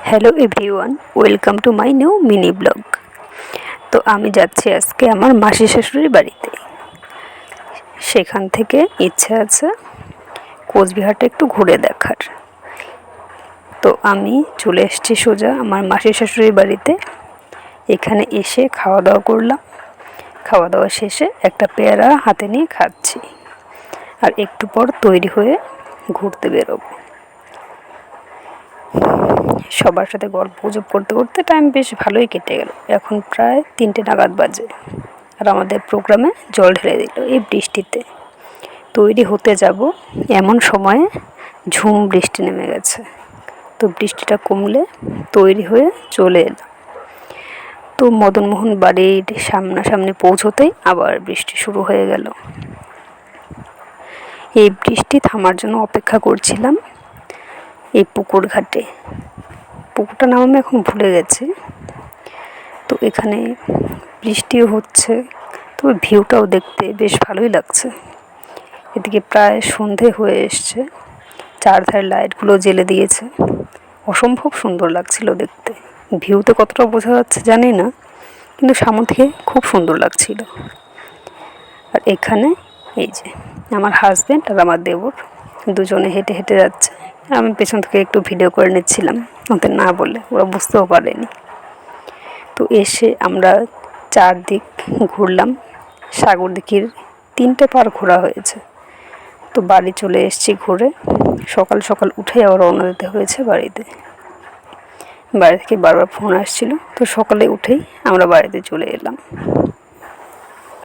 Hello everyone, welcome to my new mini blog. তো আমি যাচ্ছি আজকে আমার মাসি শাশুড়ির বাড়িতে। সেখান থেকে ইচ্ছে আছে কোচবিহারটা একটু ঘুরে দেখার। তো আমি চলে এসেছি সোজা আমার মাসি শাশুড়ির বাড়িতে। এখানে এসে খাওয়া দাওয়া করলাম। খাওয়া দাওয়া শেষে একটা পেয়ারা হাতে নিয়ে খাচ্ছি, আর একটু পর তৈরি হয়ে ঘুরতে বেরোবো। সবার সাথে গল্প গুজব করতে করতে টাইম বেশ ভালোই কেটে গেল। এখন প্রায় 3টে নাগাদ বাজে, আর আমাদের প্রোগ্রামে জল ঢেলে দিল এই বৃষ্টিতে। তৈরি হতে যাব এমন সময়ে ঝুম বৃষ্টি নেমে গেছে। তো বৃষ্টিটা কমলে তৈরি হয়ে চলে এলাম। তো মদনমোহন বাড়ির সামনাসামনি পৌঁছতেই আবার বৃষ্টি শুরু হয়ে গেল। এই বৃষ্টি থামার জন্য অপেক্ষা করছিলাম এই পুকুর ঘাটে। পুকুরটার নাম আমি এখন ভুলে গেছি। তো এখানে বৃষ্টিও হচ্ছে, তবে ভিউটাও দেখতে বেশ ভালোই লাগছে। এদিকে প্রায় সন্ধে হয়ে এসছে, চারধারে লাইটগুলো জ্বেলে দিয়েছে। অসম্ভব সুন্দর লাগছিল দেখতে। ভিউতে কতটা বোঝা যাচ্ছে জানি না, কিন্তু সামনে থেকে খুব সুন্দর লাগছিল। আর এখানে এই যে আমার হাজব্যান্ড আর আমার দেবর দুজনে হেঁটে হেঁটে যাচ্ছে। আমি পেছন থেকে একটু ভিডিও করে নিচ্ছিলাম, ওদের না বলে ওরা বুঝতেও পারেনি। তো এসে আমরা চারদিক ঘুরলাম। সাগরদিঘির 3টে পার ঘোরা হয়েছে। তো বাড়ি চলে এসেছি ঘুরে। সকাল সকাল উঠে আবার রওনা দিতে হয়েছে বাড়িতে। বাড়ি থেকে বারবার ফোন আসছিল, তো সকালে উঠেই আমরা বাড়িতে চলে এলাম।